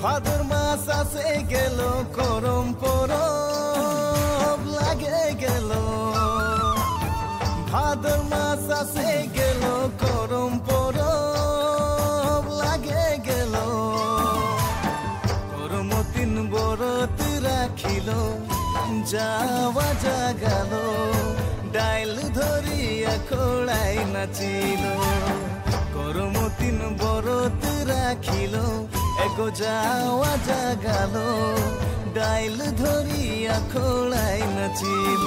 ভাদর মাস আসে গেল করম পরব লাগে গেল ভাদর মাস আসে গেল করম পরব লাগে গেল করম তিন বরত রাখিল যাওয়া জাগাল ডাইল ধরিয়া খোড়াই নাচিল করম তিন বরত রাখিল এগো যাওয়া জাগাল ডাইল ধরিয়া খোড়াই নাচিল।